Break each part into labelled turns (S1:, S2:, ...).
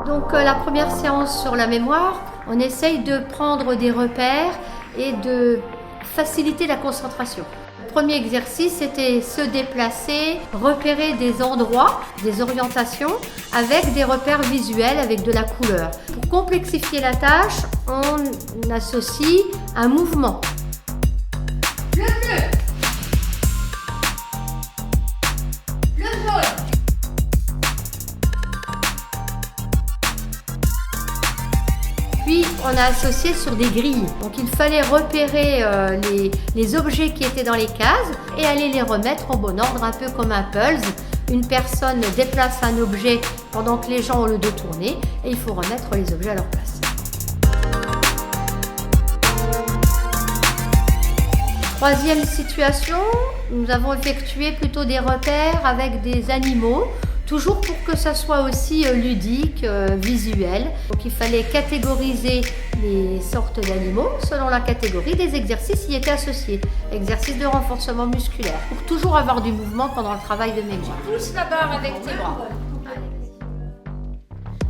S1: Donc la première séance sur la mémoire, on essaye de prendre des repères et de faciliter la concentration. Le premier exercice, c'était se déplacer, repérer des endroits, des orientations avec des repères visuels, avec de la couleur. Pour complexifier la tâche, on associe un mouvement. Le bleu, le jaune. Puis on a associé sur des grilles. Donc il fallait repérer les objets qui étaient dans les cases et aller les remettre en bon ordre, un peu comme un puzzle. Une personne déplace un objet pendant que les gens ont le dos tourné et il faut remettre les objets à leur place. Troisième situation, nous avons effectué plutôt des repères avec des animaux. Toujours pour que ça soit aussi ludique, visuel. Donc il fallait catégoriser les sortes d'animaux selon la catégorie des exercices y étaient associés. Exercices de renforcement musculaire, pour toujours avoir du mouvement pendant le travail de mémoire. Pousse la barre avec tes bras.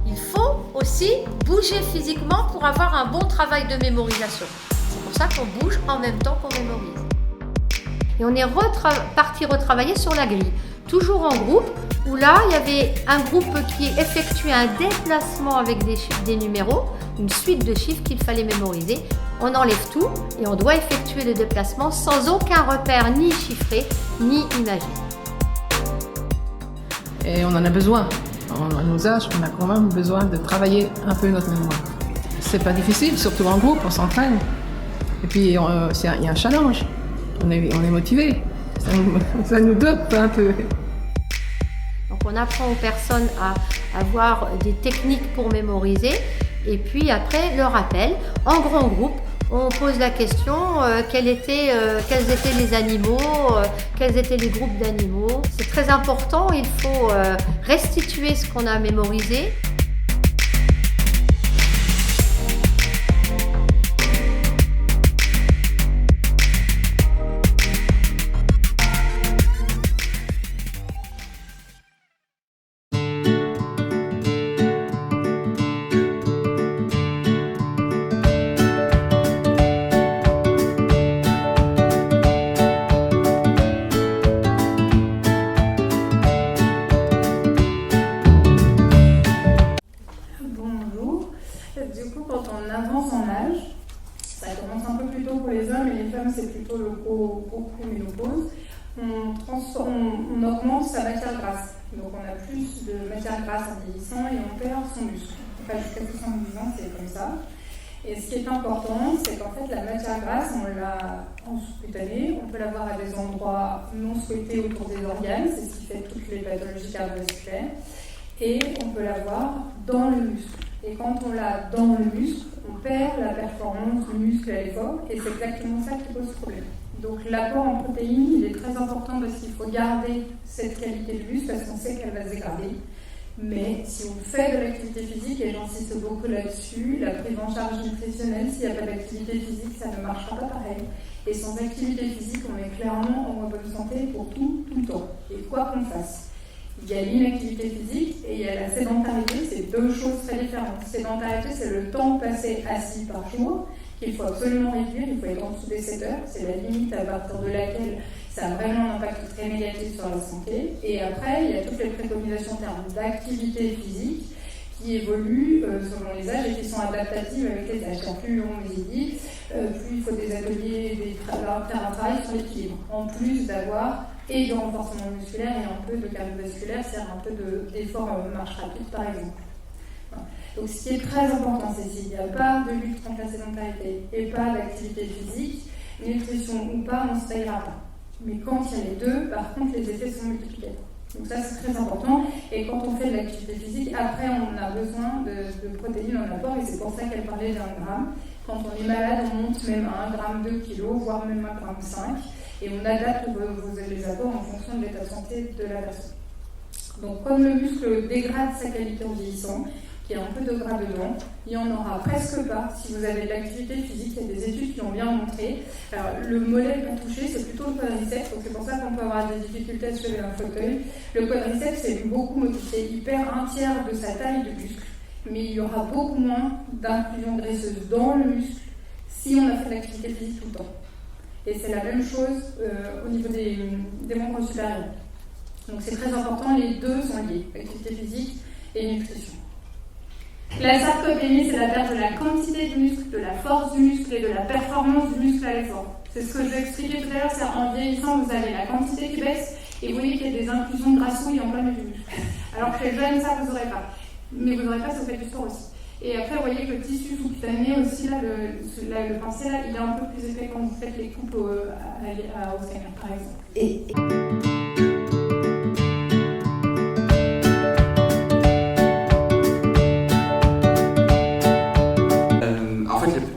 S1: Il faut aussi bouger physiquement pour avoir un bon travail de mémorisation. C'est pour ça qu'on bouge en même temps qu'on mémorise. Et on est parti retravailler sur la grille, toujours en groupe, où là, il y avait un groupe qui effectuait un déplacement avec des numéros, une suite de chiffres qu'il fallait mémoriser. On enlève tout et on doit effectuer le déplacement sans aucun repère ni chiffré, ni imagé.
S2: Et on en a besoin. À nos âges, on a quand même besoin de travailler un peu notre mémoire. C'est pas difficile, surtout en groupe, on s'entraîne. Et puis, il y a un challenge. On est motivé. Ça nous dope un peu.
S1: Donc on apprend aux personnes à avoir des techniques pour mémoriser et puis après le rappel. En grand groupe, on pose la question quels étaient les animaux, quels étaient les groupes d'animaux. C'est très important, il faut restituer ce qu'on a mémorisé.
S3: Du coup, quand on avance en âge, ça commence un peu plus tôt pour les hommes et les femmes, c'est plutôt le préménopause, on augmente sa matière grasse. Donc on a plus de matière grasse en vieillissant et on perd son muscle. Enfin, jusqu'à 70 ans, c'est comme ça. Et ce qui est important, c'est qu'en fait, la matière grasse, on l'a en sous-cutanée, on peut l'avoir à des endroits non souhaités autour des organes, c'est ce qui fait toutes les pathologies cardiovasculaires, et on peut l'avoir dans le muscle. Et quand on l'a dans le muscle, on perd la performance du muscle à l'effort, et c'est exactement ça qui pose problème. Donc l'apport en protéines, il est très important parce qu'il faut garder cette qualité de muscle parce qu'on sait qu'elle va se dégrader. Mais si on fait de l'activité physique, et j'insiste beaucoup là-dessus, la prise en charge nutritionnelle, s'il n'y a pas d'activité physique, ça ne marchera pas pareil. Et sans activité physique, on est clairement en bonne santé pour tout le temps. Et quoi qu'on fasse. Il y a l'inactivité physique et il y a la sédentarité, c'est deux choses très différentes. Sédentarité, c'est le temps passé assis par jour, qu'il faut absolument réduire, il faut être en dessous des 7 heures, c'est la limite à partir de laquelle ça a vraiment un impact très négatif sur la santé. Et après, il y a toutes les préconisations en termes d'activité physique qui évoluent selon les âges et qui sont adaptatives avec les âges. Plus on vieillit, plus il faut des ateliers, faire un travail sur l'équilibre. En plus d'avoir et de renforcement musculaire et un peu de cardiovasculaire, c'est-à-dire un peu d'effort marche rapide par exemple. Voilà. Donc ce qui est très important, c'est s'il n'y a pas de lutte contre la sédentarité et pas d'activité physique, nutrition ou pas, on ne se taillera pas. Mais quand il y a les deux, par contre, les effets sont multipliés. Donc ça, c'est très important. Et quand on fait de l'activité physique, après, on a besoin de protéines en apport, et c'est pour ça qu'elle parlait d'1 gramme. Quand on est malade, on monte même à 1 gramme 2 kg, voire même 1 gramme 5. Et on adapte les apports en fonction de l'état de santé de la personne. Donc comme le muscle dégrade sa qualité en vieillissant, qu'il y ait un peu de gras dedans. Il n'y en aura presque pas si vous avez de l'activité physique. Il y a des études qui ont bien montré. Alors, le mollet pas touché, c'est plutôt le quadriceps, donc c'est pour ça qu'on peut avoir des difficultés à se lever un fauteuil. Le quadriceps est beaucoup modifié. Il perd un tiers de sa taille de muscle, mais il y aura beaucoup moins d'inclusion graisseuse dans le muscle si on a fait de l'activité physique tout le temps. Et c'est la même chose au niveau des membres supérieurs. Donc c'est très important, les deux sont liés, activité physique et nutrition. La sarcopénie, c'est la perte de la quantité du muscle, de la force du muscle et de la performance du muscle à l'effort. C'est ce que je vais expliquer tout à l'heure, c'est en vieillissant, vous avez la quantité qui baisse et vous voyez qu'il y a des inclusions de grassouilles en plein milieu du muscle. Alors que chez les jeunes, ça vous n'aurez pas. Mais vous n'aurez pas si vous faites du sport aussi. Et après, vous voyez que le tissu sous-cutané aussi, là, le pincé, là, il est un peu plus épais quand vous faites les coupes au scanner, par exemple.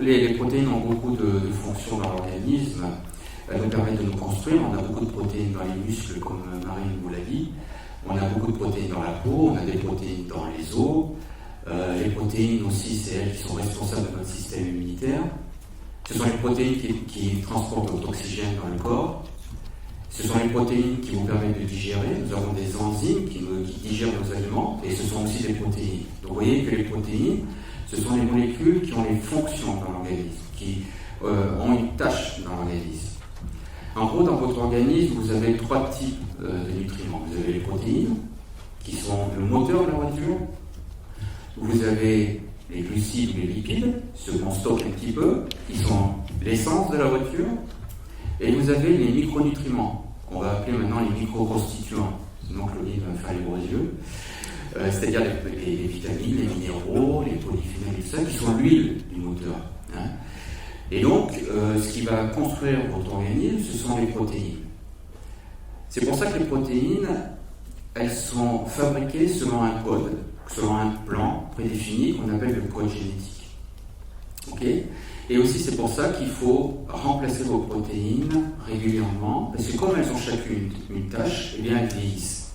S4: Les protéines ont beaucoup de fonctions dans l'organisme. Elles nous permettent de nous construire. On a beaucoup de protéines dans les muscles, comme Marine vous l'a dit. On a beaucoup de protéines dans la peau, on a des protéines dans les os. Les protéines aussi, c'est elles qui sont responsables de notre système immunitaire. Ce sont les protéines qui transportent notre oxygène dans le corps. Ce sont les protéines qui vous permettent de digérer. Nous avons des enzymes qui digèrent nos aliments, et ce sont aussi des protéines. Donc vous voyez que les protéines, ce sont les molécules qui ont des fonctions dans l'organisme, qui ont une tâche dans l'organisme. En gros, dans votre organisme, vous avez 3 types de nutriments. Vous avez les protéines, qui sont le moteur de la voiture. Vous avez les glucides ou les lipides, ceux qu'on stocke un petit peu, qui sont l'essence de la voiture. Et vous avez les micronutriments, qu'on va appeler maintenant les micro-constituants. Sinon, Claudine va me faire les gros yeux. C'est-à-dire les vitamines, les minéraux, les polyphénols et tout ça, qui sont l'huile du moteur. Hein. Et donc, ce qui va construire votre organisme, ce sont les protéines. C'est pour ça que les protéines, elles sont fabriquées selon un code, selon un plan prédéfini qu'on appelle le code génétique. Okay. Et aussi, c'est pour ça qu'il faut remplacer vos protéines régulièrement, parce que comme elles ont chacune une tâche, eh bien elles vieillissent.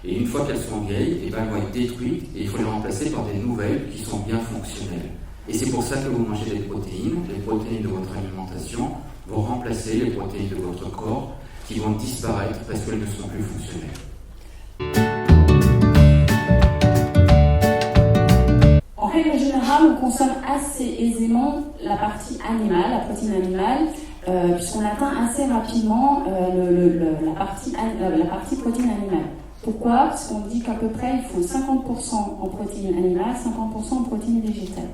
S4: Et une fois qu'elles sont vieilles, eh bien, elles vont être détruites et il faut les remplacer par des nouvelles qui sont bien fonctionnelles. Et c'est pour ça que vous mangez des protéines. Les protéines de votre alimentation vont remplacer les protéines de votre corps qui vont disparaître parce qu'elles ne sont plus fonctionnelles.
S5: En règle générale, on consomme assez aisément la partie animale, la protéine animale, puisqu'on atteint assez rapidement la partie protéine animale. Pourquoi ? Parce qu'on dit qu'à peu près il faut 50% en protéines animales, 50% en protéines végétales.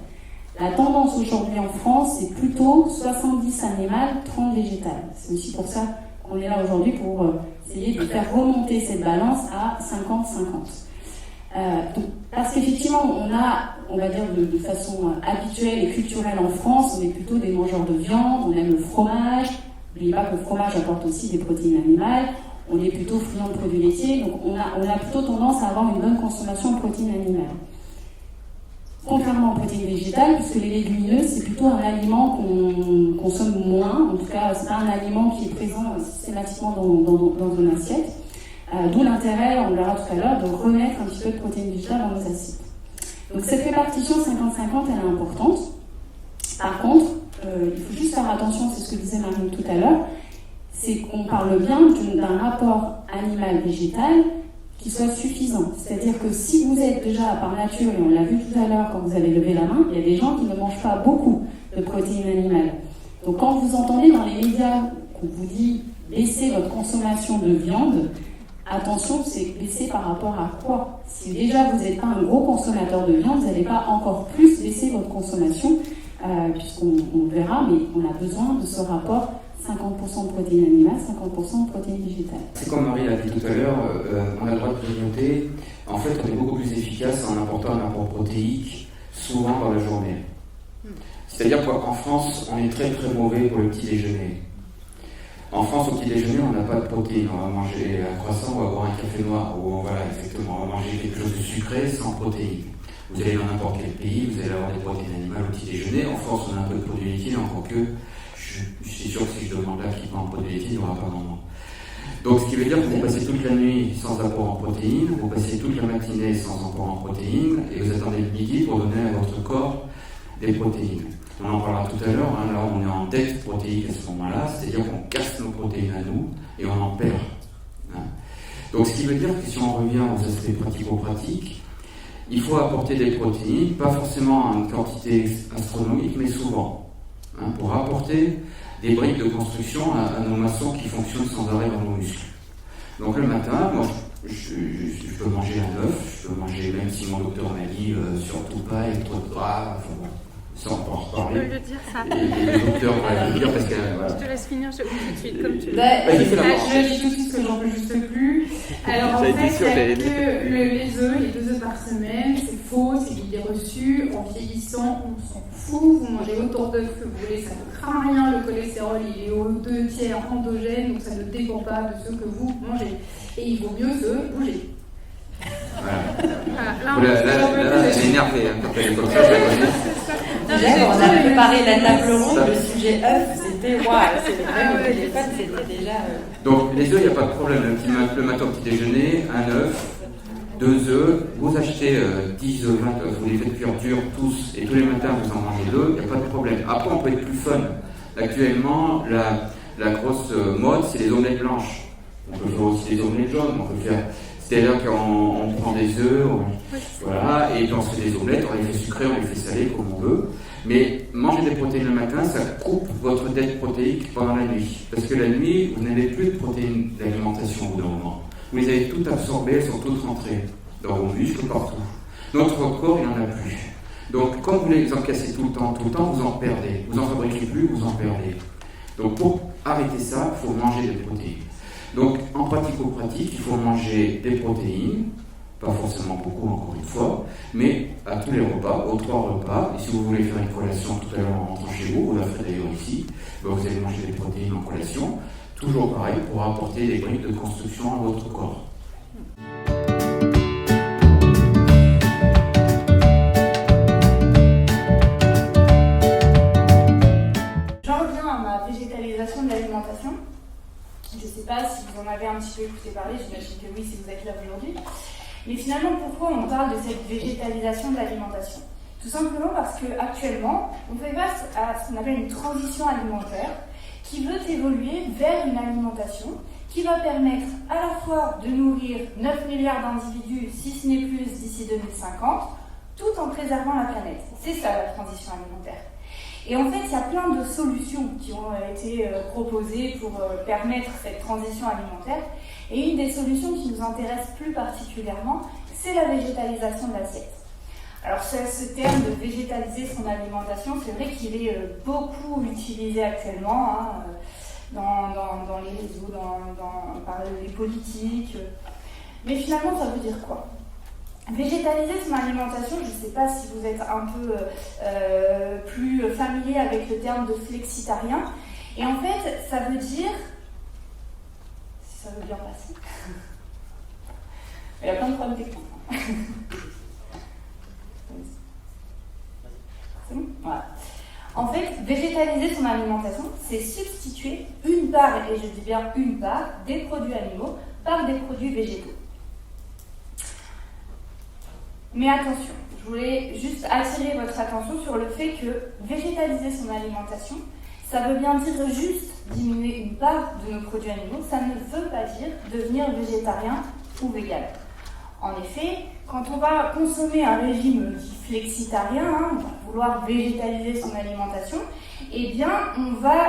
S5: La tendance aujourd'hui en France, c'est plutôt 70 animales, 30 végétales. C'est aussi pour ça qu'on est là aujourd'hui, pour essayer de faire remonter cette balance à 50-50. Parce qu'effectivement, on va dire de façon habituelle et culturelle en France, on est plutôt des mangeurs de viande, on aime le fromage. N'oubliez pas que le fromage apporte aussi des protéines animales. On est plutôt friand de produits laitiers, donc on a plutôt tendance à avoir une bonne consommation de protéines animales. Contrairement aux protéines végétales, puisque les légumineuses, c'est plutôt un aliment qu'on consomme moins, en tout cas, c'est pas un aliment qui est présent systématiquement dans une assiette. D'où l'intérêt, on le verra tout à l'heure, de remettre un petit peu de protéines végétales dans nos assiettes. Donc cette répartition 50-50, elle est importante. Par contre, il faut juste faire attention, c'est ce que disait Marine tout à l'heure, c'est qu'on parle bien d'un rapport animal-végétal qui soit suffisant. C'est-à-dire que si vous êtes déjà par nature, et on l'a vu tout à l'heure quand vous avez levé la main, il y a des gens qui ne mangent pas beaucoup de protéines animales. Donc quand vous entendez dans les médias qu'on vous dit baisser votre consommation de viande, attention, c'est baisser par rapport à quoi ? Si déjà vous n'êtes pas un gros consommateur de viande, vous n'allez pas encore plus baisser votre consommation, puisqu'on verra, mais on a besoin de ce rapport 50% de protéines animales, 50% de protéines végétales.
S4: C'est comme Marie l'a dit tout à l'heure, on a le droit de grignoter. En fait, on est beaucoup plus efficace en apportant un apport protéique souvent dans la journée. C'est-à-dire qu'en France, on est très très mauvais pour le petit déjeuner. En France, au petit déjeuner, on n'a pas de protéines. On va manger un croissant, on va boire un café noir, ou voilà, exactement, on va manger quelque chose de sucré sans protéines. Vous allez dans n'importe quel pays, vous allez avoir des protéines animales au petit déjeuner. En France, on a un peu de produits laitiers, encore que je suis sûr que si je demande là qui prend un produit laitier, il n'y aura pas vraiment. Donc ce qui veut dire que vous passez toute la nuit sans apport en protéines, vous passez toute la matinée sans apport en protéines, et vous attendez le midi pour donner à votre corps des protéines. On en parlera tout à l'heure, hein, là on est en dette protéique à ce moment-là, c'est-à-dire qu'on casse nos protéines à nous et on en perd. Hein. Donc ce qui veut dire que si on revient aux aspects pratico-pratiques, il faut apporter des protéines, pas forcément en une quantité astronomique, mais souvent, hein, pour apporter des briques de construction à nos maçons qui fonctionnent sans arrêt dans nos muscles. Donc le matin, moi je peux manger un œuf, je peux manger, même si mon docteur m'a dit surtout pas, il y a trop de gras, enfin bon, ça on peut en reparler.
S6: Je peux le dire ça.
S4: Et le docteur va le dire parce que voilà.
S6: Je te laisse finir, je te coupe tout de suite comme tu veux.
S4: Vas-y, fais la parole.
S3: Je dis tout de suite que j'en peux juste plus. Alors en fait, il y a que les œufs, les 2 œufs par semaine, c'est faux, c'est l'idée reçue. En vieillissant, on s'en fout. Vous mangez autant d'œufs que vous voulez, ça ne craint rien. Le cholestérol, il est aux 2 tiers endogène, donc ça ne dépend pas de ce que vous mangez. Et il vaut mieux se bouger.
S4: Voilà. Là, elle est énervée hein, quand elle est comme ça, je la connais.
S7: Déjà, quand on a préparé la table ronde, le sujet œuf, c'était waouh, c'est vraiment le téléphone, c'était déjà.
S4: Donc les œufs, il n'y a pas de problème. Le matin au petit déjeuner, un œuf, 2 œufs, vous achetez 10 œufs, 20 œufs, vous les faites cuire durs tous, et tous les matins vous en mangez 2, il n'y a pas de problème. Après, on peut être plus fun. Actuellement, la grosse mode, c'est les omelettes blanches. On peut faire aussi des omelettes jaunes, on peut faire. C'est-à-dire qu'on prend des œufs, voilà, et puis on se fait des omelettes, on les fait sucrées, on les fait salées, comme on veut. Mais manger des protéines le matin, ça coupe votre dette protéique pendant la nuit. Parce que la nuit, vous n'avez plus de protéines d'alimentation au bout d'un moment. Vous les avez toutes absorbées, elles sont toutes rentrées dans vos muscles, partout. Notre corps, il n'en a plus. Donc, quand vous les encaissez tout le temps, vous en perdez. Vous n'en fabriquez plus, vous en perdez. Donc, pour arrêter ça, il faut manger des protéines. Donc, en pratico-pratique, il faut manger des protéines, pas forcément beaucoup, encore une fois, mais à tous les repas, aux 3 repas. Et si vous voulez faire une collation tout à l'heure en rentrant chez vous, vous la ferez d'ailleurs ici, vous allez manger des protéines en collation, toujours pareil, pour apporter des briques de construction à votre corps.
S3: J'en reviens à ma végétalisation de l'alimentation. Je ne sais pas si vous en avez un petit peu écouté parler, j'imagine que oui si vous êtes là aujourd'hui. Mais finalement, pourquoi on parle de cette végétalisation de l'alimentation ? Tout simplement parce qu'actuellement, on fait face à ce qu'on appelle une transition alimentaire qui veut évoluer vers une alimentation qui va permettre à la fois de nourrir 9 milliards d'individus, si ce n'est plus, d'ici 2050, tout en préservant la planète. C'est ça la transition alimentaire. Et en fait, il y a plein de solutions qui ont été proposées pour permettre cette transition alimentaire. Et une des solutions qui nous intéresse plus particulièrement, c'est la végétalisation de l'assiette. Alors ce terme de végétaliser son alimentation, c'est vrai qu'il est beaucoup utilisé actuellement dans les réseaux, par les politiques. Mais finalement, ça veut dire quoi ? Végétaliser son alimentation, je ne sais pas si vous êtes un peu plus familier avec le terme de flexitarien. Et en fait, ça veut dire, si ça veut bien passer, il y a plein de problèmes techniques. C'est bon ? Voilà. En fait, végétaliser son alimentation, c'est substituer une part, et je dis bien une part, des produits animaux par des produits végétaux. Mais attention, je voulais juste attirer votre attention sur le fait que végétaliser son alimentation, ça veut bien dire juste diminuer une part de nos produits animaux, ça ne veut pas dire devenir végétarien ou vegan. En effet, quand on va consommer un régime dit flexitarien, on va vouloir végétaliser son alimentation, eh bien on va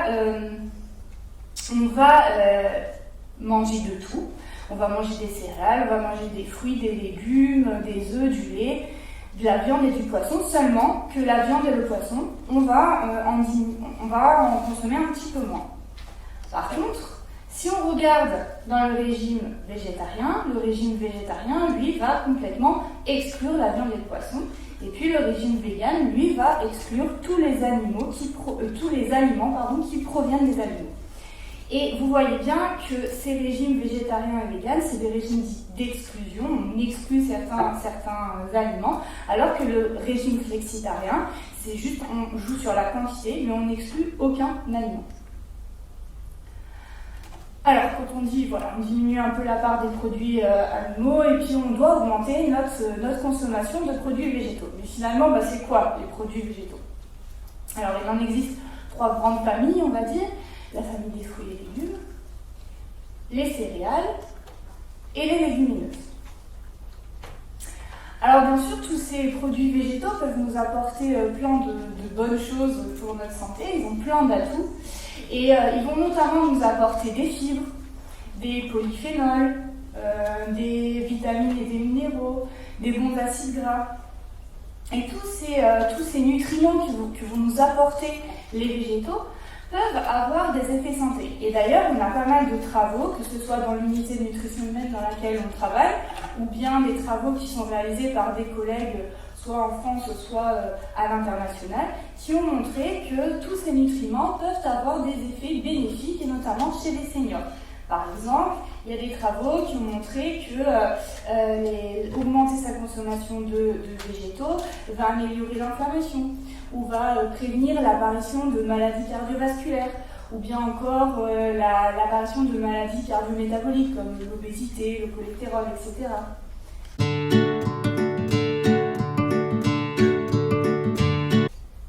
S3: manger de tout. On va manger des céréales, on va manger des fruits, des légumes, des œufs, du lait, de la viande et du poisson. Seulement que la viande et le poisson, on va en consommer un petit peu moins. Par contre, si on regarde dans le régime végétarien, lui, va complètement exclure la viande et le poisson. Et puis le régime vegan, lui, va exclure tous les aliments qui proviennent des animaux. Et vous voyez bien que ces régimes végétariens et véganes, c'est des régimes d'exclusion, on exclut certains aliments, alors que le régime flexitarien, c'est juste, on joue sur la quantité, mais on n'exclut aucun aliment. Alors, quand on dit, voilà, on diminue un peu la part des produits animaux et puis on doit augmenter notre consommation de produits végétaux. Mais finalement, c'est quoi les produits végétaux? Alors, il en existe 3 grandes familles, on va dire. La famille des fruits et légumes, les céréales et les légumineuses. Alors, bien sûr, tous ces produits végétaux peuvent nous apporter plein de bonnes choses pour notre santé. Ils ont plein d'atouts. Et ils vont notamment nous apporter des fibres, des polyphénols, des vitamines et des minéraux, des bons acides gras. Et tous ces nutriments que vont nous apporter les végétaux peuvent avoir des effets santé. Et d'ailleurs, on a pas mal de travaux, que ce soit dans l'unité de nutrition humaine dans laquelle on travaille, ou bien des travaux qui sont réalisés par des collègues soit en France, soit à l'international, qui ont montré que tous ces nutriments peuvent avoir des effets bénéfiques, et notamment chez les seniors. Par exemple, il y a des travaux qui ont montré que augmenter sa consommation de végétaux va améliorer l'inflammation, ou va prévenir l'apparition de maladies cardiovasculaires, ou bien encore l'apparition de maladies cardiométaboliques comme l'obésité, le cholestérol, etc.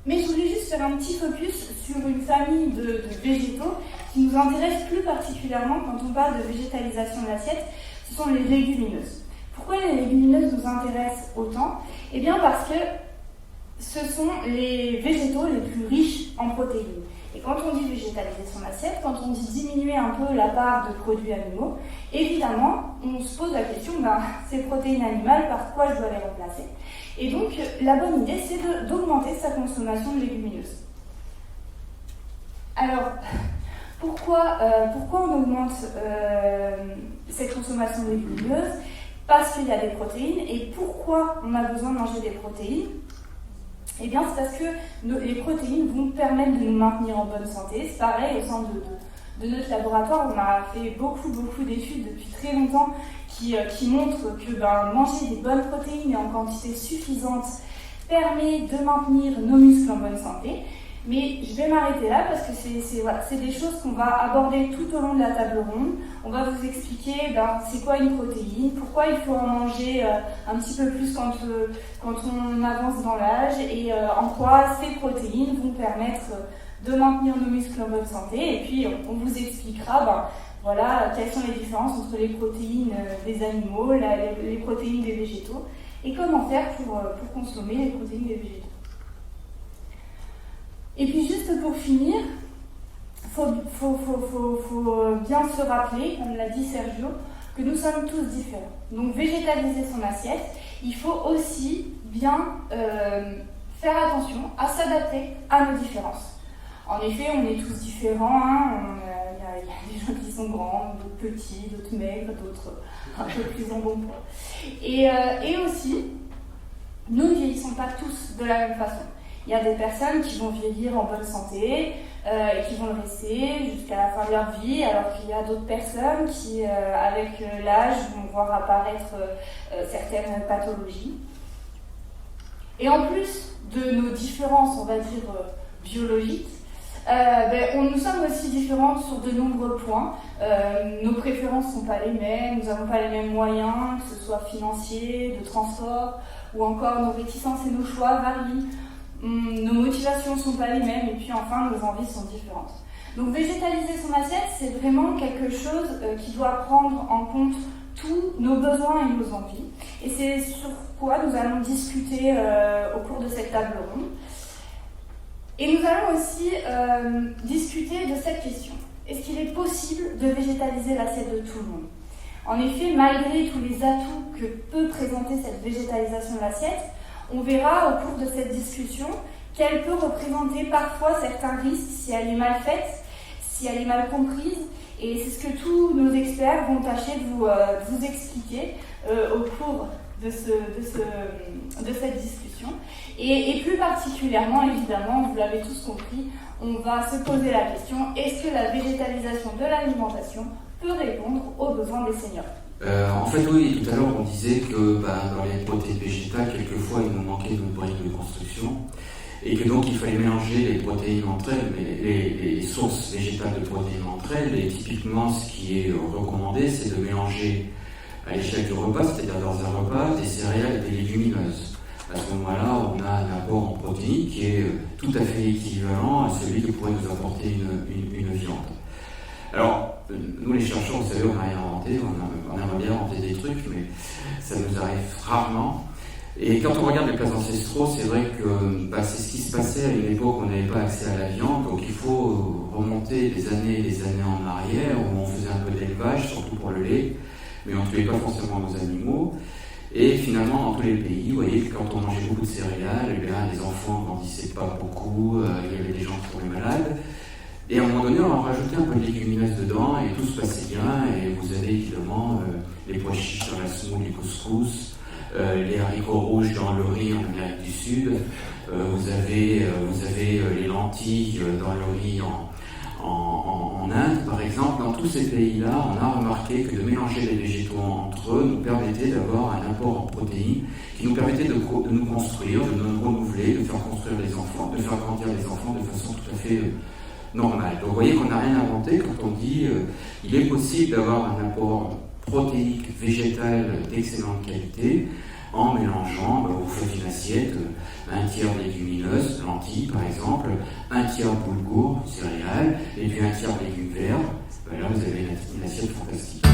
S3: Mais je voulais juste faire un petit focus sur une famille de végétaux qui nous intéresse plus particulièrement quand on parle de végétalisation de l'assiette, ce sont les légumineuses. Pourquoi les légumineuses nous intéressent autant? Eh bien parce que ce sont les végétaux les plus riches en protéines. Et quand on dit végétaliser son assiette, quand on dit diminuer un peu la part de produits animaux, évidemment, on se pose la question, ces protéines animales, par quoi je dois les remplacer? Et donc, la bonne idée, c'est d'augmenter sa consommation de légumineuses. Alors, pourquoi on augmente cette consommation de légumineuses? Parce qu'il y a des protéines. Et pourquoi on a besoin de manger des protéines? Eh bien, c'est parce que les protéines vont permettre de nous maintenir en bonne santé. C'est pareil, au sein de notre laboratoire, on a fait beaucoup d'études depuis très longtemps qui montrent que manger des bonnes protéines et en quantité suffisante permet de maintenir nos muscles en bonne santé. Mais je vais m'arrêter là parce que c'est des choses qu'on va aborder tout au long de la table ronde. On va vous expliquer c'est quoi une protéine, pourquoi il faut en manger un petit peu plus quand on avance dans l'âge et en quoi ces protéines vont permettre de maintenir nos muscles en bonne santé. Et puis on vous expliquera quelles sont les différences entre les protéines des animaux, les protéines des végétaux et comment faire pour consommer les protéines des végétaux. Et puis juste pour finir, faut bien se rappeler, comme l'a dit Sergio, que nous sommes tous différents. Donc végétaliser son assiette, il faut aussi bien faire attention à s'adapter à nos différences. En effet, on est tous différents, il y a des gens qui sont grands, d'autres petits, d'autres maigres, d'autres un peu plus en bon poids. Et aussi, nous ne vieillissons pas tous de la même façon. Il y a des personnes qui vont vieillir en bonne santé et qui vont le rester jusqu'à la fin de leur vie, alors qu'il y a d'autres personnes qui, avec l'âge, vont voir apparaître certaines pathologies. Et en plus de nos différences, on va dire, biologiques, nous sommes aussi différents sur de nombreux points. Nos préférences ne sont pas les mêmes, nous n'avons pas les mêmes moyens, que ce soit financiers, de transport, ou encore nos réticences et nos choix varient. Nos motivations ne sont pas les mêmes et puis enfin nos envies sont différentes. Donc végétaliser son assiette, c'est vraiment quelque chose qui doit prendre en compte tous nos besoins et nos envies. Et c'est sur quoi nous allons discuter au cours de cette table ronde. Et nous allons aussi discuter de cette question. Est-ce qu'il est possible de végétaliser l'assiette de tout le monde? En effet, malgré tous les atouts que peut présenter cette végétalisation de l'assiette, on verra au cours de cette discussion qu'elle peut représenter parfois certains risques si elle est mal faite, si elle est mal comprise, et c'est ce que tous nos experts vont tâcher de vous expliquer au cours de cette discussion. Et plus particulièrement, évidemment, vous l'avez tous compris, on va se poser la question, est-ce que la végétalisation de l'alimentation peut répondre aux besoins des seniors?
S4: En fait, oui, tout à l'heure, on disait que dans les protéines végétales, quelquefois, il nous manquait de briques de construction. et que donc il fallait mélanger les protéines entre elles, les sources végétales de protéines entre elles, et typiquement ce qui est recommandé, c'est de mélanger à l'échelle du repas, c'est-à-dire dans un repas, des céréales et des légumineuses. À ce moment-là, on a un apport en protéines qui est tout à fait équivalent à celui que pourrait nous apporter une viande. Alors, nous les chercheurs, vous savez, on n'a rien inventé, on aimerait bien inventer des trucs, mais ça nous arrive rarement. Et quand on regarde les plats ancestraux, c'est vrai que c'est ce qui se passait à une époque où on n'avait pas accès à la viande, donc il faut remonter des années et des années en arrière, où on faisait un peu d'élevage, surtout pour le lait, mais on ne tuait pas forcément nos animaux. Et finalement, dans tous les pays, vous voyez que quand on mangeait beaucoup de céréales, eh bien, les enfants ne grandissaient pas beaucoup, il y avait des gens qui tombaient malades. Et à un moment donné, on a rajouté un peu de légumineuses dedans et tout se passait bien. Et vous avez évidemment les pois chiches dans la semoule, les couscous, les haricots rouges dans le riz en Amérique du Sud. Vous avez les lentilles dans le riz en Inde, par exemple. Dans tous ces pays-là, on a remarqué que de mélanger les végétaux entre eux nous permettait d'avoir un apport en protéines qui nous permettait de nous construire, de nous renouveler, de faire construire les enfants, de faire grandir les enfants de façon tout à fait normale. Donc vous voyez qu'on n'a rien inventé quand on dit il est possible d'avoir un apport protéique végétal d'excellente qualité en mélangeant, vous faites une assiette, un tiers légumineuses, lentilles par exemple, un tiers boulgour, céréales, et puis un tiers légumes verts. Là vous avez une assiette fantastique.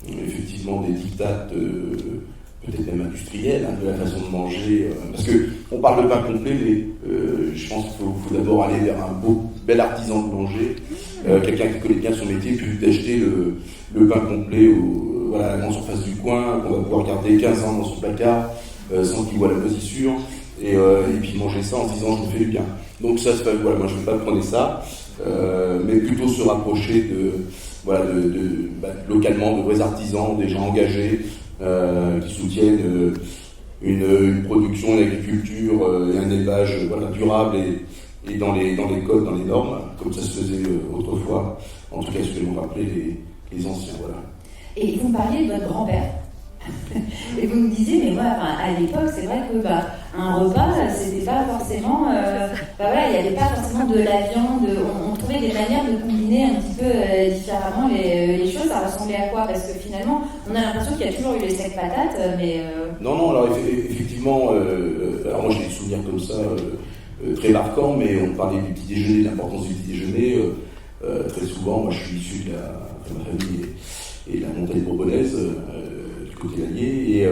S8: Effectivement des dictates peut-être même industriels, de la façon de manger, parce qu'on parle de pain complet, mais je pense qu'il faut d'abord aller vers un bel artisan de manger, quelqu'un qui connaît bien son métier, puis d'acheter le pain complet à la grande surface du coin, qu'on va pouvoir garder 15 ans dans son placard, sans qu'il voit la moisissure, et puis manger ça en se disant je me fais du bien. Donc ça, moi je ne vais pas prendre ça, mais plutôt se rapprocher localement de vrais artisans, des gens engagés, qui soutiennent une production, une agriculture et un élevage durable et dans les codes, dans les normes, comme ça se faisait autrefois, en tout cas ce que m'ont rappelé les anciens. Voilà.
S5: Et vous me parliez de votre grand-père. Et vous me disiez, mais moi, à l'époque, c'est vrai que un repas, c'était pas forcément. Il n'y avait pas forcément de la viande. On trouvait des manières de combiner un petit peu différemment les choses. Ça ressemblait à quoi? Parce que finalement, on a l'impression qu'il y a toujours eu les steaks patates, mais.
S8: Non, alors effectivement, alors moi j'ai des souvenirs comme ça très marquants, mais on parlait du petit déjeuner, de l'importance du petit déjeuner. Très souvent, moi je suis issu de ma famille et de la montagne bourbonnaise. Côté allié, et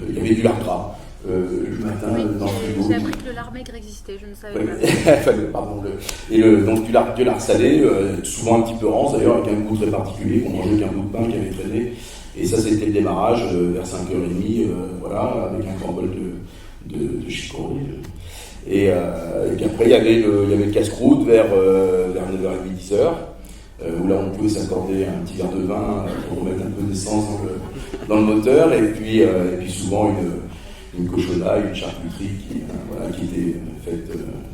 S8: il y avait du lard gras le matin dans le frigo.
S6: J'ai appris que le lard maigre existait, je ne savais pas.
S8: Pardon, donc du lard salé, souvent un petit peu rance d'ailleurs, avec un goût très particulier, qu'on mangeait avec un bout de pain qui avait traîné, et ça c'était le démarrage vers 5h30, avec un grand bol de chicorée. Et puis après il y avait le casse-croûte vers 9h30, 10h. Où là on pouvait s'accorder un petit verre de vin pour remettre un peu d'essence dans le moteur, et puis souvent une cochonnaille, une charcuterie qui était faite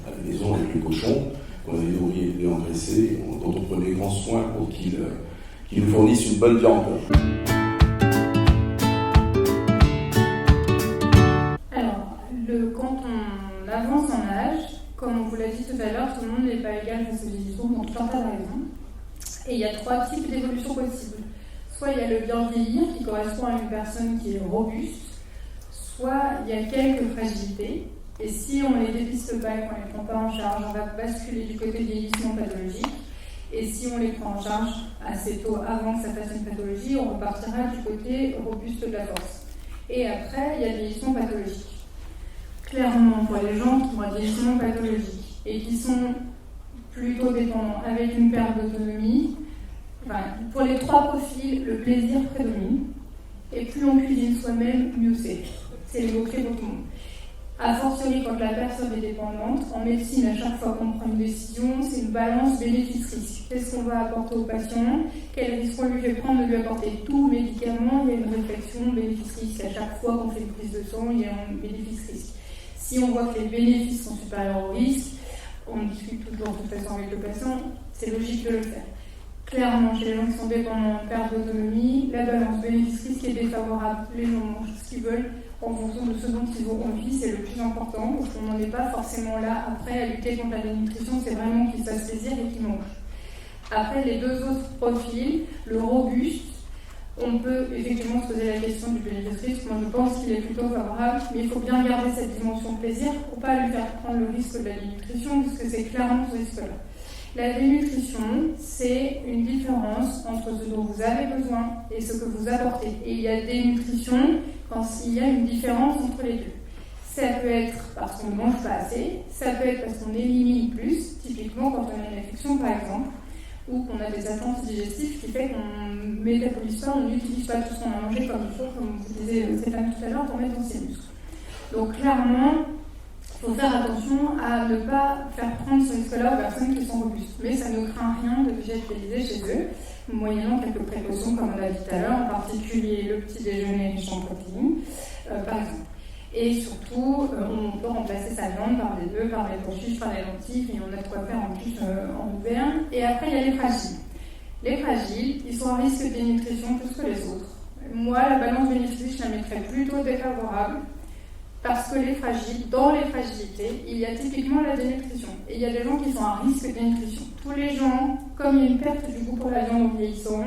S8: à la maison avec le cochon, qu'on avait nourri et engraissé, dont on prenait grand soin pour qu'il nous fournisse une bonne viande.
S3: Alors, quand on avance en âge, comme on vous l'a dit tout à l'heure, tout le monde n'est pas égal face aux divisions pour tout un tas de raisons. Et il y a 3 types d'évolutions possibles. Soit il y a le bien vieillir qui correspond à une personne qui est robuste, soit il y a quelques fragilités. Et si on ne les dépiste pas et qu'on ne les prend pas en charge, on va basculer du côté vieillissement pathologique. Et si on les prend en charge assez tôt, avant que ça fasse une pathologie, on repartira du côté robuste de la force. Et après, il y a le vieillissement pathologique. Clairement, pour les gens qui ont un vieillissement pathologique et qui sont plutôt dépendants, avec une perte d'autonomie. Pour les 3 profils, le plaisir prédomine. Et plus on cuisine soi-même, mieux c'est. C'est les mots-clés pour tout le monde. A fortiori, quand la personne est dépendante, en médecine, à chaque fois qu'on prend une décision, c'est une balance bénéfice-risque. Qu'est-ce qu'on va apporter au patient? Quel risque on lui fait prendre de lui apporter tout médicament? Il y a une réflexion bénéfice-risque. À chaque fois qu'on fait une prise de sang, il y a un bénéfice-risque. Si on voit que les bénéfices sont supérieurs au risque, on discute toujours de toute façon avec le patient, c'est logique de le faire. Clairement, chez les gens qui sont dépendants en perte d'autonomie, la balance bénéfice-risque est défavorable. Les gens mangent ce qu'ils veulent, en fonction de ce dont ils ont envie, c'est le plus important, parce qu'on n'en est pas forcément là après à lutter contre la dénutrition, c'est vraiment qu'ils fassent plaisir et qu'ils mangent. Après, les deux autres profils, le robuste, on peut effectivement se poser la question du bénéfice-risque. Moi, je pense qu'il est plutôt favorable, mais il faut bien garder cette dimension plaisir pour ne pas lui faire prendre le risque de la dénutrition, parce que c'est clairement ce risque-là. La dénutrition, c'est une différence entre ce dont vous avez besoin et ce que vous apportez. Et il y a des nutritions quand il y a une différence entre les deux. Ça peut être parce qu'on ne mange pas assez, ça peut être parce qu'on élimine plus, typiquement quand on a une infection par exemple, ou qu'on a des attentes digestives qui fait qu'on ne métabolise pas, on n'utilise pas tout ce qu'on a mangé comme il faut, comme vous disiez Stéphane tout à l'heure, pour mettre dans ses muscles. Donc clairement, il faut faire attention à ne pas faire prendre ce risque-là aux personnes qui sont robustes. Mais ça ne craint rien de végétaliser chez eux, moyennant quelques précautions comme on l'a dit tout à l'heure, en particulier le petit déjeuner riche en protéines, par exemple. Et surtout, on peut remplacer sa viande par des œufs, par des pois chiches, par des lentilles, et on a de quoi faire en plus en hiver. Et après, il y a les fragiles. Les fragiles, ils sont à risque de dénutrition plus que les autres. Moi, la balance bénéfice, je la mettrais plutôt défavorable, parce que les fragiles, dans les fragilités, il y a typiquement la dénutrition. Et il y a des gens qui sont à risque de dénutrition. Tous les gens, comme il y a une perte du goût pour la viande en vieillissant,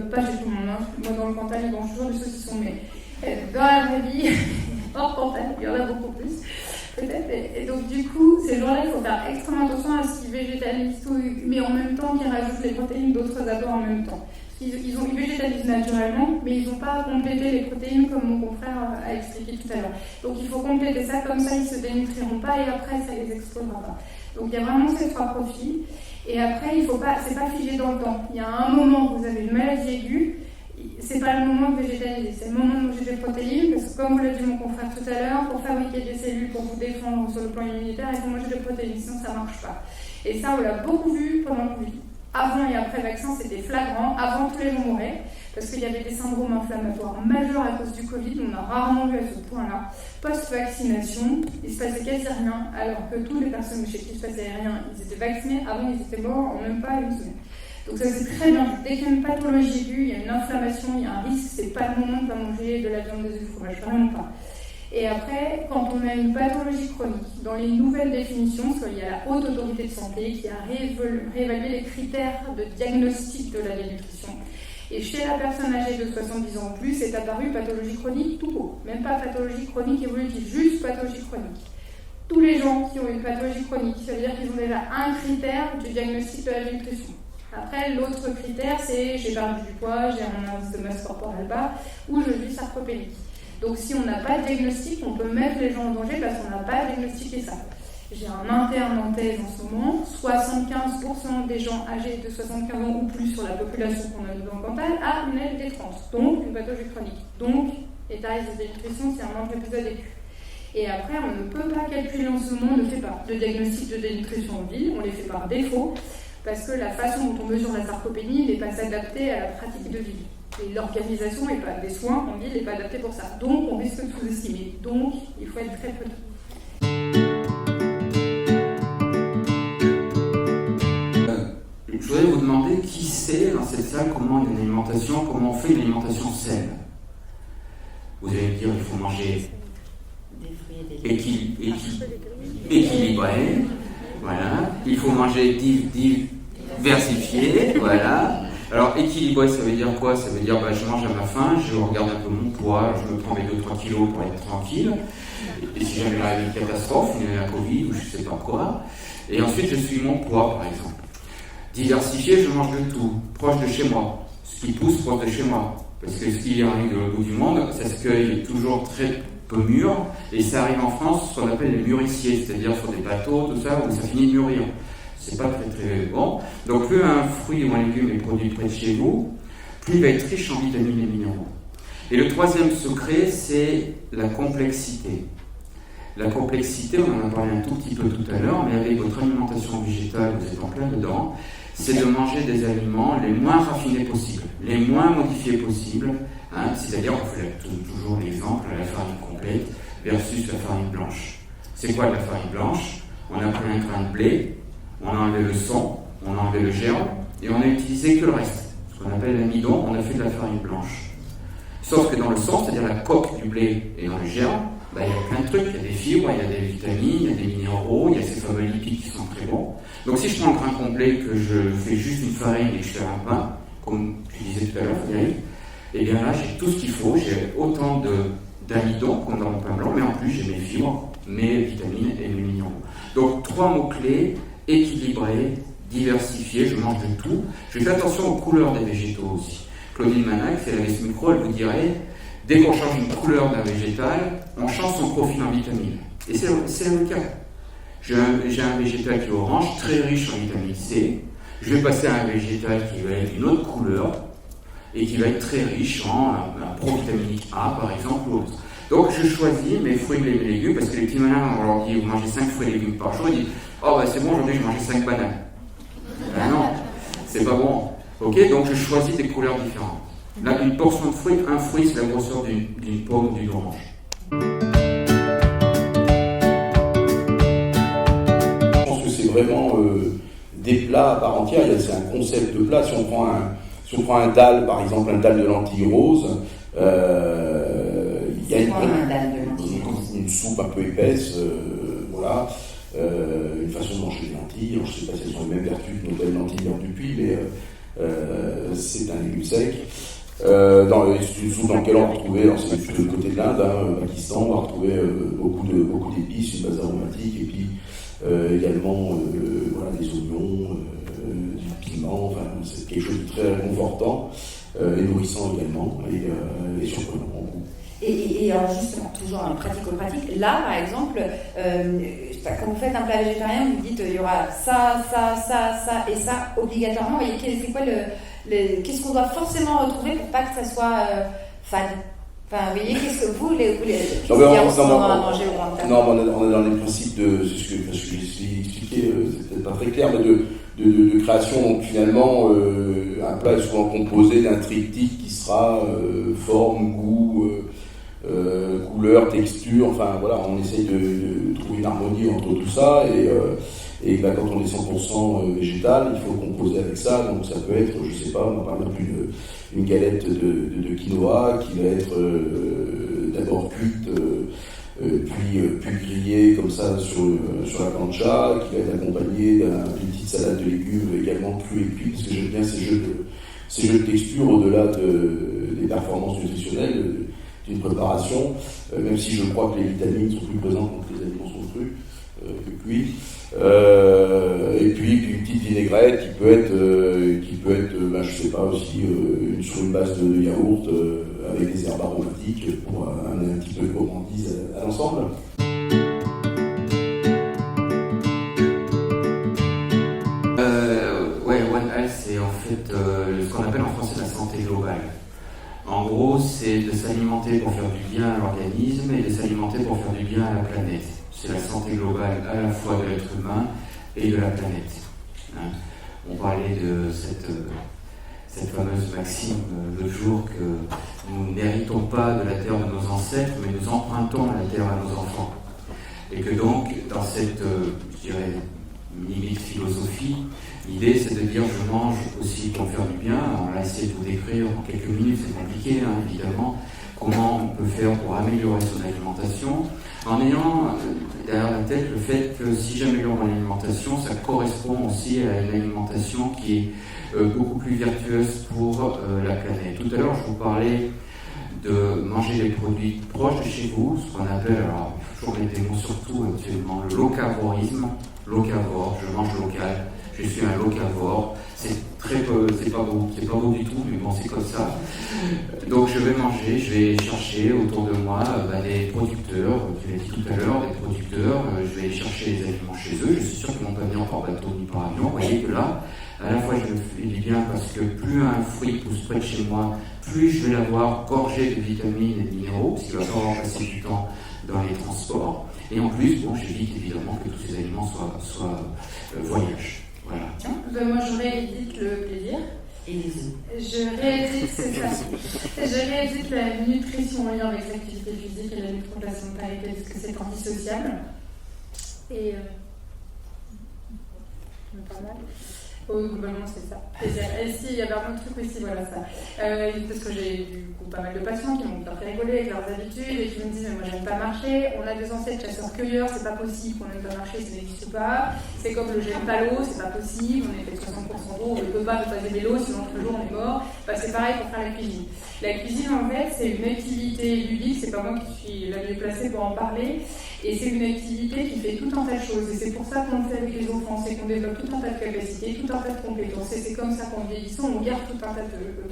S3: pas chez tout le monde, moi dans le Cantal, ils mangent toujours des saucissons, mais dans la vraie vie, hors Cantal, il y en a beaucoup plus, peut-être. Et donc du coup, ces gens-là, il faut faire extrêmement attention à ce qu'ils végétalisent tout, mais en même temps qu'ils rajoutent les protéines d'autres apports en même temps. Ils végétalisent naturellement, mais ils n'ont pas complété les protéines comme mon confrère a expliqué tout à l'heure. Donc il faut compléter ça, comme ça ils ne se dénutriront pas et après ça ne les explosera pas. Donc il y a vraiment ces trois profils. Et après, c'est pas figé dans le temps. Il y a un moment où vous avez une maladie aiguë, c'est pas le moment de végétaliser, c'est le moment de manger des protéines, parce que comme vous l'a dit mon confrère tout à l'heure, pour fabriquer des cellules pour vous défendre sur le plan immunitaire, il faut manger des protéines, sinon ça ne marche pas. Et ça, on l'a beaucoup vu pendant le Covid. Avant et après le vaccin, c'était flagrant. Avant, tous les gens mouraient parce qu'il y avait des syndromes inflammatoires majeurs à cause du Covid. On a rarement vu à ce point-là. Post-vaccination, il se passait quasi rien, alors que toutes les personnes chez qui il se passait rien, ils étaient vaccinés. Avant, ils étaient morts en même pas une semaine. Donc ça, c'est très bien. Dès qu'il y a une pathologie aiguë, il y a une inflammation, il y a un risque, c'est pas le moment de pas manger de la viande, des œufs, du fromage, vraiment pas. Et après, quand on a une pathologie chronique, dans les nouvelles définitions, parce qu'il y a la Haute Autorité de Santé qui a réévalué les critères de diagnostic de la dénutrition. Et chez la personne âgée de 70 ans ou plus, est apparue pathologie chronique tout court. Même pas pathologie chronique évolutive, juste pathologie chronique. Tous les gens qui ont une pathologie chronique, ça veut dire qu'ils ont déjà un critère du diagnostic de la dénutrition. Après, l'autre critère, c'est j'ai perdu du poids, j'ai un indice de masse corporelle bas, ou je vis sarcopénique. Donc si on n'a pas de diagnostic, on peut mettre les gens en danger parce qu'on n'a pas diagnostiqué ça. J'ai un interne en thèse en ce moment, 75% des gens âgés de 75 ans ou plus sur la population qu'on a dans le Cantal a une LD30, donc une pathologie chronique. Donc, état de dénutrition, c'est un manque d'épisode aigu. Et après, on ne peut pas calculer en ce moment, on ne fait pas de diagnostic de dénutrition en ville, on les fait par défaut, parce que la façon dont on mesure la sarcopénie n'est pas adaptée à la pratique de ville. Et l'organisation des soins en ville n'est pas adaptée pour ça. Donc, on risque de sous-estimer. Donc, il faut être très prudent.
S4: Je voudrais vous demander qui sait dans cette salle comment il y a une alimentation, comment on fait une alimentation saine. Vous allez me dire il faut manger équilibré, voilà. Il faut manger diversifié, voilà. Alors équilibré, ça veut dire quoi? Ça veut dire je mange à ma faim, je regarde un peu mon poids, je me prends mes 2-3 kilos pour être tranquille. Et si jamais il arrive une catastrophe, il y a un Covid ou je sais pas quoi. Et ensuite je suis mon poids par exemple. Diversifié, je mange de tout, proche de chez moi, ce qui pousse proche de chez moi. Parce que ce qui arrive de l'autre bout du monde, ça se cueille toujours très peu mûr, et ça arrive en France, ce qu'on appelle les mûrissiers, c'est-à-dire sur des bateaux, tout ça, où ça finit de mûrir. C'est pas très très bon. Donc plus un fruit ou un légume est produit près de chez vous, plus il va être riche en vitamines et minéraux. Et le troisième secret, c'est la complexité. La complexité, on en a parlé un tout petit peu tout à l'heure, mais avec votre alimentation végétale, vous êtes en plein dedans, c'est de manger des aliments les moins raffinés possibles, les moins modifiés possibles, hein, c'est-à-dire, on fait toujours l'exemple, la farine complète versus la farine blanche. C'est quoi la farine blanche? On a pris un grain de blé, on a enlevé le son, on a enlevé le germe, et on a utilisé que le reste. Ce qu'on appelle l'amidon, on a fait de la farine blanche. Sauf que dans le sang, c'est-à-dire la coque du blé et dans le germe, il y a plein de trucs, il y a des fibres, il y a des vitamines, il y a des minéraux, il y a ces fameux lipides qui sont très bons. Donc si je prends le grain complet, que je fais juste une farine et que je fais un pain, comme tu disais tout à l'heure, Frédéric, et bien là j'ai tout ce qu'il faut, j'ai autant d'amidon comme dans mon pain blanc, mais en plus j'ai mes fibres, mes vitamines et mes minéraux. Donc 3 mots-clés, équilibré, diversifié, je mange de tout. Je fais attention aux couleurs des végétaux aussi. Claudine Manac, c'est la Miss Micro, elle vous dirait, dès qu'on change une couleur d'un végétal, on change son profil en vitamines. Et c'est le cas. J'ai un végétal qui est orange, très riche en vitamine C. Je vais passer à un végétal qui va être d'une autre couleur et qui va être très riche en un provitaminique A, par exemple, ou autre. Donc je choisis mes fruits et mes légumes, parce que les petits malins, on leur dit, vous mangez 5 fruits et légumes par jour, ils disent, oh c'est bon, aujourd'hui je mangeais 5 bananes. Ben non, c'est pas bon. Ok, donc je choisis des couleurs différentes. Là, une portion de fruits, un fruit, c'est la grosseur d'une pomme ou d'une orange.
S8: Je pense que c'est vraiment des plats à part entière. C'est un concept de plat. Si on prend un dalle, par exemple, un dalle de lentilles roses, il y a une soupe un peu épaisse, voilà. Une façon de manger les lentilles. Alors, je ne sais pas si elles ont les mêmes vertus que nos belles lentilles hors du puits, mais c'est un légume sec. C'est une soupe dans laquelle on va retrouver, alors c'est plutôt du côté de l'Inde, au Pakistan, on va retrouver beaucoup d'épices, une base aromatique, et puis également voilà, des oignons, du piment, enfin, c'est quelque chose de très réconfortant et nourrissant également, et surprenant en goût.
S7: Et alors justement, toujours en pratico-pratique, là par exemple, quand vous faites un plat végétarien, vous dites il y aura ça et ça obligatoirement. Vous voyez, c'est quoi qu'est-ce qu'on doit forcément retrouver pour pas que ça soit fade? Enfin, vous voyez, qu'est-ce que vous on
S8: est dans les principes de ce que j'ai expliqué, c'est peut-être pas très clair, mais de création. Donc finalement, un plat est souvent composé d'un triptyque qui sera forme, goût, couleur, texture, enfin voilà, on essaye de trouver une harmonie entre tout ça, et là, quand on est 100% végétal, il faut composer avec ça, donc ça peut être, je sais pas, on va parler d'une galette de quinoa qui va être d'abord cuite, puis grillée comme ça sur la plancha, qui va être accompagnée d'une petite salade de légumes également crue et cuite, parce que j'aime bien ces jeux de texture au-delà des performances nutritionnelles d'une préparation, même si je crois que les vitamines sont plus présentes quand les aliments sont crus que cuits. Et puis une petite vinaigrette qui peut être je sais pas aussi sur une base de yaourt avec des herbes aromatiques pour amener un petit peu de gourmandise à l'ensemble.
S4: One Health, c'est en fait ce qu'on appelle en français la santé globale. En gros, c'est de s'alimenter pour faire du bien à l'organisme et de s'alimenter pour faire du bien à la planète. C'est la santé globale à la fois de l'être humain et de la planète. On parlait de cette fameuse maxime l'autre jour que nous n'héritons pas de la terre de nos ancêtres, mais nous empruntons la terre à nos enfants. Et que donc, dans cette, je dirais, limite philosophie, l'idée c'est de dire je mange aussi pour faire du bien. On l'a essayé de vous décrire en quelques minutes, c'est compliqué évidemment, comment on peut faire pour améliorer son alimentation, en ayant derrière la tête le fait que si j'améliore mon alimentation, ça correspond aussi à une alimentation qui est beaucoup plus vertueuse pour la planète. Tout à l'heure, je vous parlais de manger des produits proches de chez vous, ce qu'on appelle, alors je mets des mots surtout actuellement, le locavorisme. Locavore, je mange local, je suis un locavore, c'est pas beau du tout, mais bon, c'est comme ça. Donc je vais chercher autour de moi des producteurs, tu l'as dit tout à l'heure, des producteurs, je vais chercher les aliments chez eux, je suis sûr qu'ils ne vont pas venir par bateau ni par avion. Vous voyez que là, à la fois je me fais du bien parce que plus un fruit pousse près de chez moi, plus je vais l'avoir gorgé de vitamines et de minéraux, parce qu'il va falloir passer du temps dans les transports. Et en plus, j'évite évidemment que tous ces aliments soient voyage. Voilà.
S3: Tiens, moi je réédite le plaisir.
S7: Et les œufs.
S3: Je réédite la nutrition en lien avec l'activité physique et la lutte contre la sédentarité parce que c'est indissociable. Et pas mal. Globalement, c'est ça. Et si, il y avait un autre truc aussi, voilà ça. Parce que j'ai du coup pas mal de patients qui m'ont fait rigoler avec leurs habitudes et qui me disent mais moi j'aime pas marcher, on a des ancêtres chasseurs-cueilleurs, c'est pas possible qu'on n'aime pas marcher, ça n'existe pas. C'est comme le j'aime pas l'eau, c'est pas possible, on est fait 60% d'eau, on ne peut pas aimer l'eau, sinon le jour on est mort. Bah, c'est pareil pour faire la cuisine. La cuisine en fait c'est une activité ludique, c'est pas moi qui suis la mieux placée pour en parler. Et c'est une activité qui fait tout un tas de choses. Et c'est pour ça qu'on le fait avec les enfants, c'est qu'on développe tout un tas de capacités, tout un tas de compétences. Et c'est comme ça qu'en vieillissant, on garde tout un tas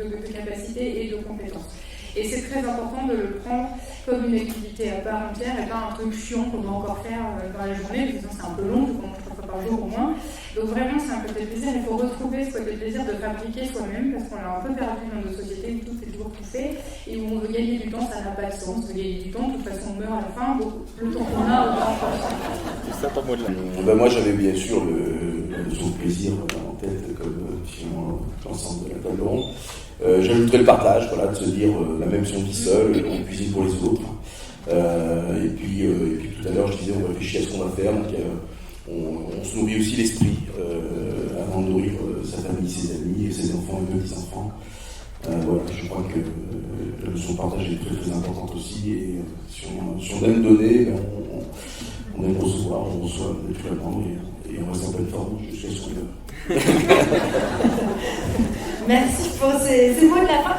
S3: de capacités et de compétences. Et c'est très important de le prendre comme une activité à part entière et pas un truc chiant qu'on doit encore faire dans la journée, parce que c'est un peu long, je mange 3 fois par jour au moins. Donc vraiment, c'est un côté plaisir. Il faut retrouver ce côté plaisir de fabriquer soi-même, parce qu'on l'a un peu perdu dans nos sociétés où tout est toujours tout fait, et où on veut gagner du temps, ça n'a pas de sens. De gagner du temps, de toute façon, on meurt à la fin, donc le temps qu'on a, on va encore.
S8: C'est ça pour moi de là. Moi, j'avais bien sûr la notion de plaisir en tête, comme finalement l'ensemble de la table ronde. J'ajouterais le partage, voilà, de se dire même si on vit seul, on cuisine pour les autres. Et puis tout à l'heure, je disais, on réfléchit à ce qu'on va faire. Donc, on se nourrit aussi l'esprit avant de nourrir sa famille, ses amis, ses enfants et petits-enfants. Voilà, je crois que la notion de partage est très très importante aussi. Et si on aime donner, on aime recevoir, on reçoit naturellement et on reste en pleine forme jusqu'à ce qu'on meure.
S7: Merci pour ces mots de la fin.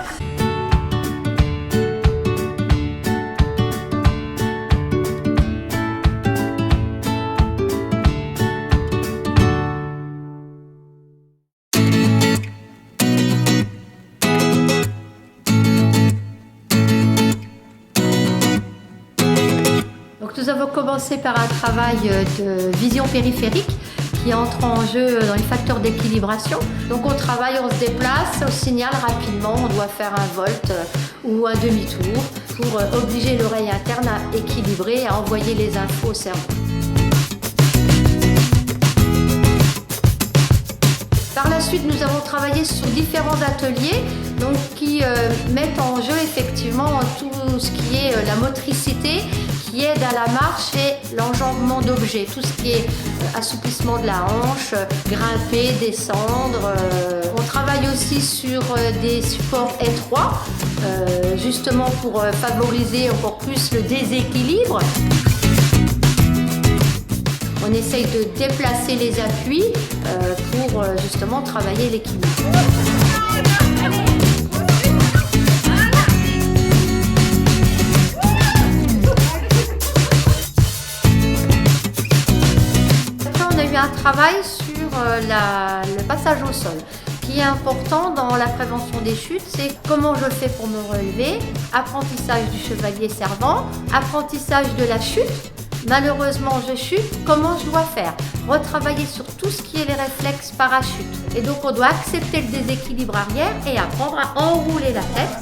S1: Donc nous avons commencé par un travail de vision périphérique qui entre en jeu dans les facteurs d'équilibration. Donc on travaille, on se déplace, on signale rapidement, on doit faire un volt ou un demi-tour pour obliger l'oreille interne à équilibrer, à envoyer les infos au cerveau. Par la suite, nous avons travaillé sur différents ateliers donc, qui mettent en jeu effectivement tout ce qui est la motricité, qui aide à la marche et l'enjambement d'objets, tout ce qui est assouplissement de la hanche, grimper, descendre. On travaille aussi sur des supports étroits, justement pour favoriser encore plus le déséquilibre. On essaye de déplacer les appuis pour justement travailler l'équilibre. Un travail sur le passage au sol qui est important dans la prévention des chutes, c'est comment je fais pour me relever, apprentissage du chevalier servant, apprentissage de la chute, malheureusement je chute, comment je dois faire, retravailler sur tout ce qui est les réflexes parachute. Et donc on doit accepter le déséquilibre arrière et apprendre à enrouler la tête.